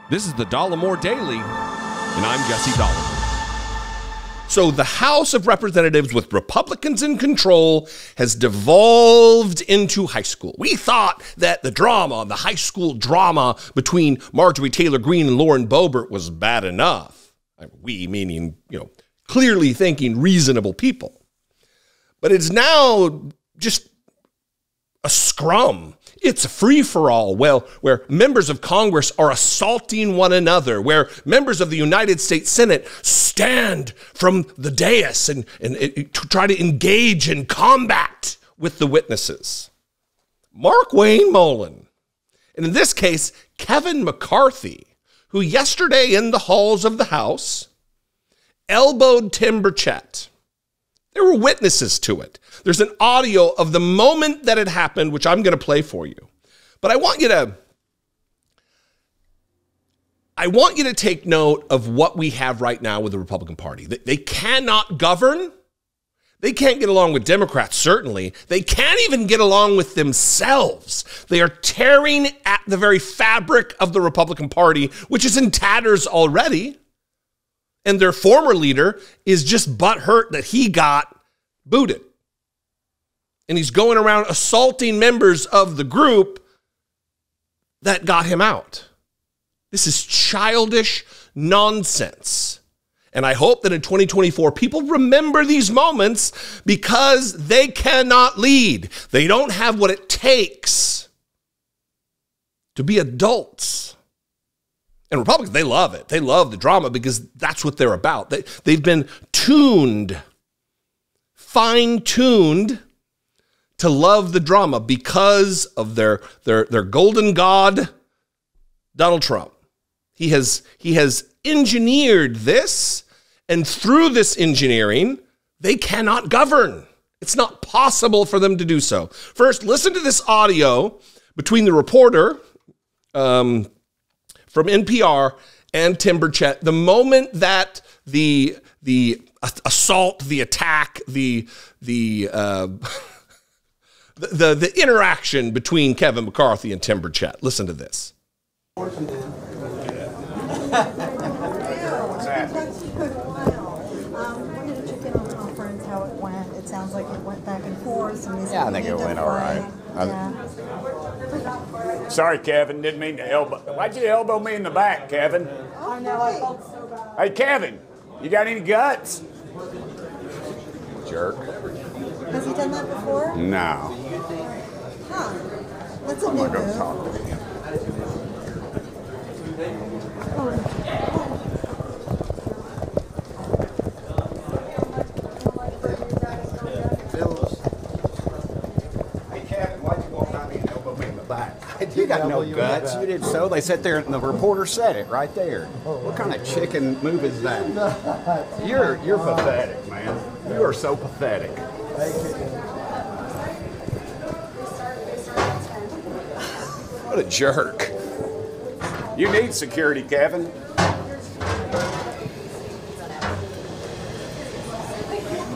This is the Dollemore Daily, and I'm Jesse Dollemore. So the House of Representatives with Republicans in control has devolved into high school. We thought that the high school drama between Marjorie Taylor Greene and Lauren Boebert was bad enough. We meaning, clearly thinking reasonable people. But it's now just a scrum. It's a free-for-all, where members of Congress are assaulting one another, where members of the United States Senate stand from the dais and try to engage in combat with the witnesses. Markwayne Mullin, and in this case, Kevin McCarthy, who yesterday in the halls of the House elbowed Tim Burchett. There were witnesses to it. There's an audio of the moment that it happened, which I'm going to play for you. But I want you to take note of what we have right now with the Republican Party. They cannot govern. They can't get along with Democrats, certainly. They can't even get along with themselves. They are tearing at the very fabric of the Republican Party, which is in tatters already. And their former leader is just butthurt that he got booted. And he's going around assaulting members of the group that got him out. This is childish nonsense. And I hope that in 2024, people remember these moments because they cannot lead. They don't have what it takes to be adults. And Republicans, they love it. They love the drama because that's what they're about. They've been fine-tuned to love the drama because of their golden god, Donald Trump. He has engineered this, and through this engineering, they cannot govern. It's not possible for them to do so. First, listen to this audio between the reporter from NPR and Tim Burchett. The moment that the assault, the attack, the interaction between Kevin McCarthy and Tim Burchett. Listen to this. What's that? Wanted to check in on the conference, how it went. It sounds like it went back and forth. Yeah, I think it went all right. Sorry, Kevin. Didn't mean to elbow. Why'd you elbow me in the back, Kevin? I know, I felt so bad. Hey, Kevin, you got any guts? Jerk. Has he done that before? No. Huh. That's a I'm new gonna go move. talk to him. Hey, Kevin, why'd you walk by me and elbow me in the back? You got no guts. You did so. They sat there and the reporter said it right there. What kind of chicken move is that? You're pathetic, man. You are so pathetic. What a jerk. You need security, Kevin.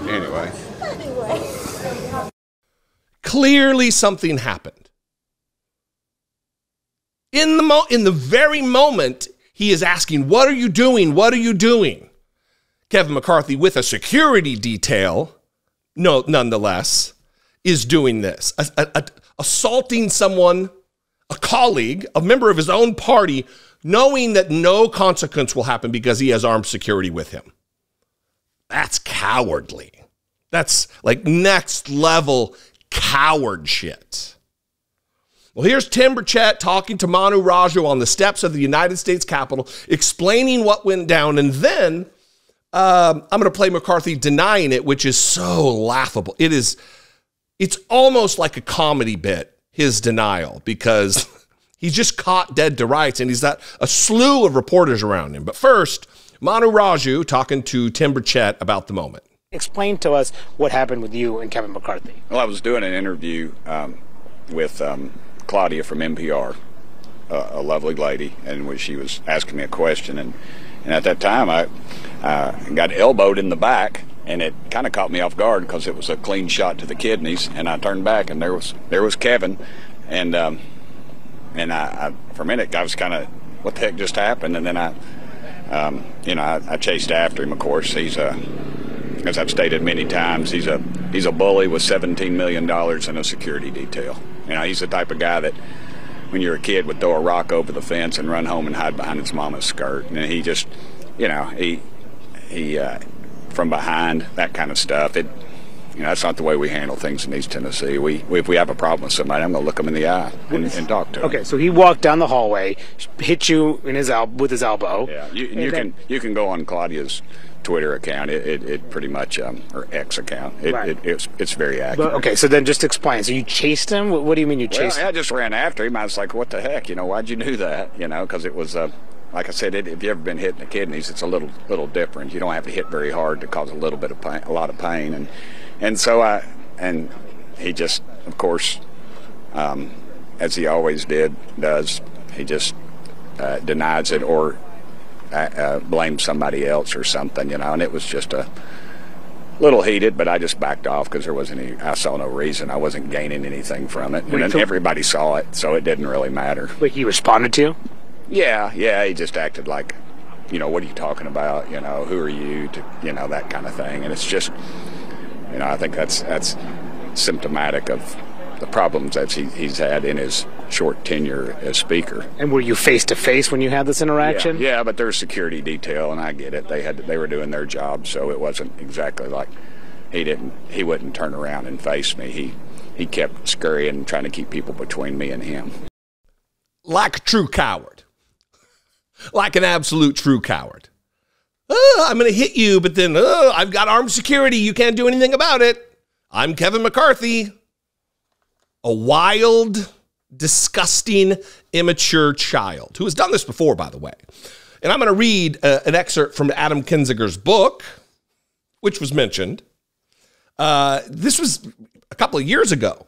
Anyway. Clearly something happened. In the very moment, he is asking, what are you doing? What are you doing? Kevin McCarthy, with a security detail, nonetheless, is doing this. Assaulting someone, a colleague, a member of his own party, knowing that no consequence will happen because he has armed security with him. That's cowardly. That's like next level coward shit. Well, here's Tim Burchett talking to Manu Raju on the steps of the United States Capitol, explaining what went down. And then I'm going to play McCarthy denying it, which is so laughable. It's almost like a comedy bit, his denial, because he's just caught dead to rights and he's got a slew of reporters around him. But first, Manu Raju talking to Tim Burchett about the moment. Explain to us what happened with you and Kevin McCarthy. Well, I was doing an interview with Claudia from NPR, a lovely lady, and she was asking me a question, and at that time I got elbowed in the back, and it kind of caught me off guard because it was a clean shot to the kidneys, and I turned back, and there was Kevin, and I for a minute I was kind of what the heck just happened? And then I chased after him. Of course, he's as I've stated many times, he's a bully with $17 million in a security detail. He's the type of guy that when you're a kid would throw a rock over the fence and run home and hide behind his mama's skirt. And he just, he from behind, that kind of stuff. That's not the way we handle things in East Tennessee. If we have a problem with somebody, I'm going to look them in the eye and talk to them. Okay, so he walked down the hallway, hit you in with his elbow. Yeah, you can go on Claudia's Twitter account. It pretty much or X account. It's very accurate. Okay, so then just explain. So you chased him? What do you mean you chased him? I just ran after him. I was like, what the heck? Why'd you do that? Because it was like I said, if you've ever been hit in the kidneys, it's a little different. You don't have to hit very hard to cause a little bit of pain, a lot of pain, and so he just, of course, as he always does, he just denies it or blames somebody else or something, and it was just a little heated, but I just backed off because I saw no reason. I wasn't gaining anything from it, and then everybody saw it, so it didn't really matter. Like he responded to you? Yeah, he just acted like, what are you talking about? Who are you? That kind of thing. And it's just, I think that's symptomatic of the problems that he's had in his short tenure as Speaker. And were you face to face when you had this interaction? Yeah, but there's security detail, and I get it. They were doing their job, so it wasn't exactly like he wouldn't turn around and face me. He kept scurrying and trying to keep people between me and him. Like a true coward. Like an absolute true coward. I'm going to hit you, but then I've got armed security. You can't do anything about it. I'm Kevin McCarthy. A wild, disgusting, immature child who has done this before, by the way. And I'm going to read an excerpt from Adam Kinzinger's book, which was mentioned. This was a couple of years ago.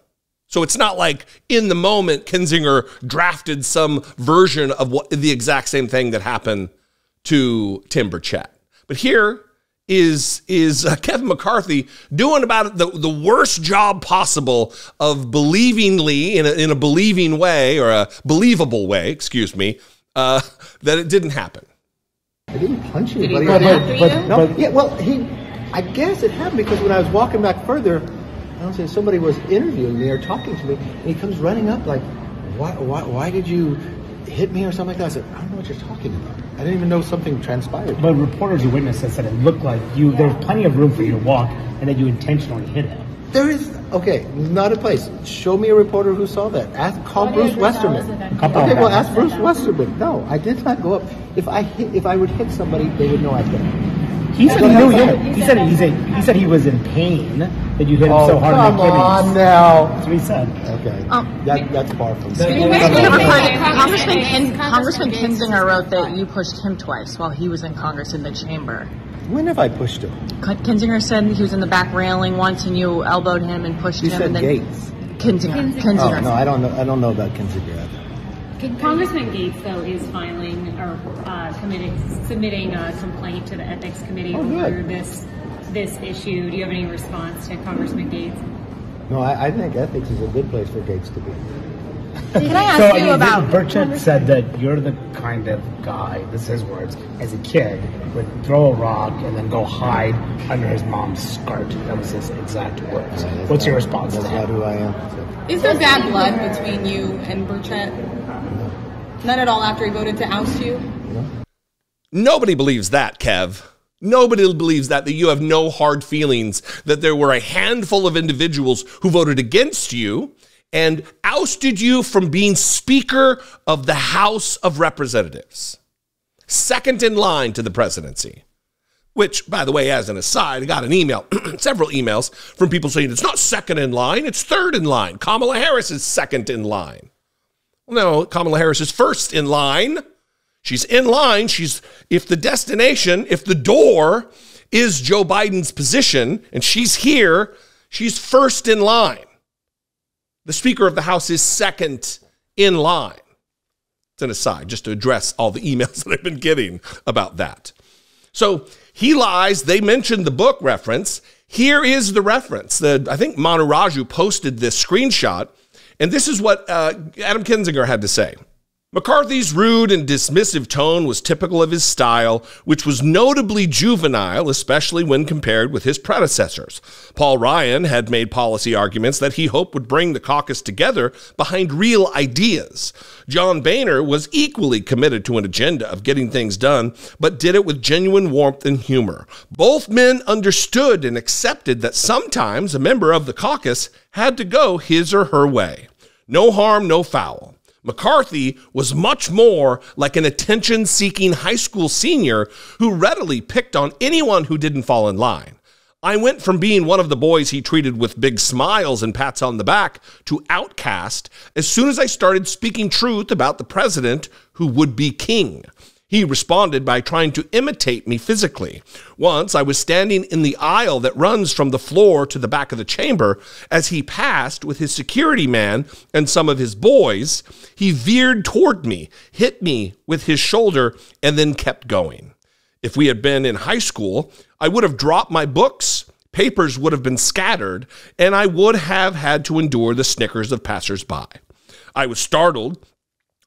So it's not like in the moment Kinzinger drafted some version of the exact same thing that happened to Tim Burchett. But here is Kevin McCarthy doing about the worst job possible of believingly, in a believing way, or a believable way, excuse me, that it didn't happen. I didn't punch Did he anybody. run after you? No, yeah, well, I guess it happened because when I was walking back further, I don't know, somebody was interviewing me or talking to me, and he comes running up like, why did you hit me or something like that? I said, I don't know what you're talking about. I didn't even know something transpired. But reporters or witnesses said it looked like there was plenty of room for you to walk and that you intentionally hit him. There is, okay, not a place. Show me a reporter who saw that. Call Bruce Westerman. Okay, well, ask Bruce Westerman. No, I did not go up. If I would hit somebody, they would know I hit him. He said he knew you. He said he was in pain that you hit him so hard in the kidneys. Come on now. That's what he said. Okay, that's far from. Congressman Kinzinger wrote that you pushed him twice while he was in Congress in the chamber. When have I pushed him? Kinzinger said he was in the back railing once and you elbowed him and pushed him. You said and then Gates. Kinzinger. Oh, no, I don't know about Kinzinger. Congressman Gates, though, is filing or submitting a complaint to the Ethics Committee over this issue. Do you have any response to Congressman Gates? No, I think ethics is a good place for Gates to be. Can I ask you about... Burchett said that you're the kind of guy, this is his words, as a kid, would throw a rock and then go hide under his mom's skirt. That was his exact words. What's your response to that? That's not who I am. So. Is there bad blood between you and Burchett? None at all after he voted to oust you? No. Nobody believes that, Kev. Nobody believes that you have no hard feelings, that there were a handful of individuals who voted against you and ousted you from being Speaker of the House of Representatives. Second in line to the presidency. Which, by the way, as an aside, I got an email, several emails from people saying it's not second in line, it's third in line. Kamala Harris is second in line. Well, no, Kamala Harris is first in line. She's in line. If the door is Joe Biden's position and she's here, she's first in line. The Speaker of the House is second in line. It's an aside, just to address all the emails that I've been getting about that. So he lies. They mentioned the book reference. Here is the reference. I think Manu Raju posted this screenshot, and this is what Adam Kinzinger had to say. McCarthy's rude and dismissive tone was typical of his style, which was notably juvenile, especially when compared with his predecessors. Paul Ryan had made policy arguments that he hoped would bring the caucus together behind real ideas. John Boehner was equally committed to an agenda of getting things done, but did it with genuine warmth and humor. Both men understood and accepted that sometimes a member of the caucus had to go his or her way. No harm, no foul. McCarthy was much more like an attention-seeking high school senior who readily picked on anyone who didn't fall in line. I went from being one of the boys he treated with big smiles and pats on the back to outcast as soon as I started speaking truth about the president who would be king. He responded by trying to imitate me physically. Once I was standing in the aisle that runs from the floor to the back of the chamber. As he passed with his security man and some of his boys, he veered toward me, hit me with his shoulder, and then kept going. If we had been in high school, I would have dropped my books, papers would have been scattered, and I would have had to endure the snickers of passersby. I was startled,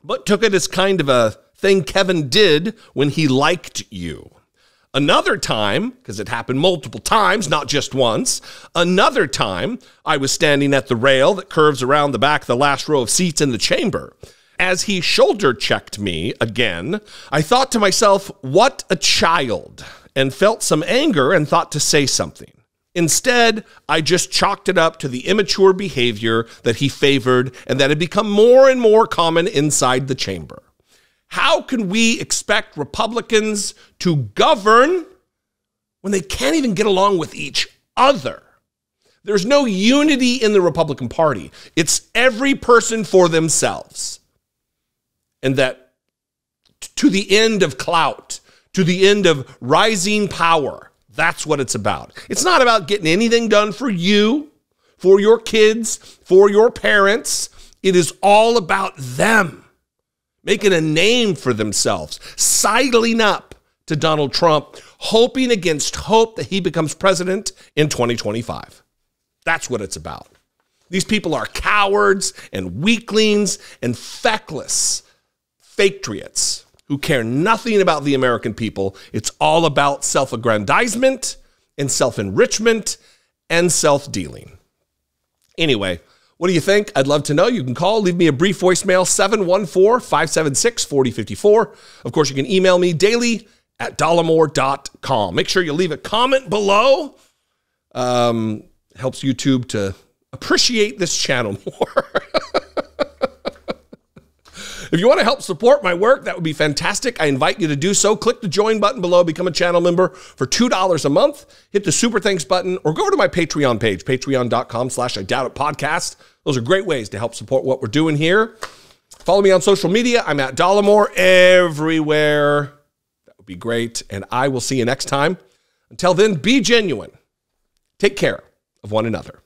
but took it as kind of a thing Kevin did when he liked you. Another time, because it happened multiple times, not just once, another time I was standing at the rail that curves around the back of the last row of seats in the chamber. As he shoulder checked me again, I thought to myself, what a child, and felt some anger and thought to say something. Instead, I just chalked it up to the immature behavior that he favored and that had become more and more common inside the chamber. How can we expect Republicans to govern when they can't even get along with each other? There's no unity in the Republican Party. It's every person for themselves. And that to the end of clout, to the end of rising power, that's what it's about. It's not about getting anything done for you, for your kids, for your parents. It is all about them making a name for themselves, sidling up to Donald Trump, hoping against hope that he becomes president in 2025. That's what it's about. These people are cowards and weaklings and feckless patriots who care nothing about the American people. It's all about self-aggrandizement and self-enrichment and self-dealing. Anyway, what do you think? I'd love to know. You can call, leave me a brief voicemail, 714-576-4054. Of course, you can email me daily@dollemore.com. Make sure you leave a comment below. Helps YouTube to appreciate this channel more. If you want to help support my work, that would be fantastic. I invite you to do so. Click the join button below, become a channel member for $2 a month. Hit the super thanks button or go over to my Patreon page, patreon.com/IDoubtItPodcast. Those are great ways to help support what we're doing here. Follow me on social media. I'm at Dollemore everywhere. That would be great. And I will see you next time. Until then, be genuine. Take care of one another.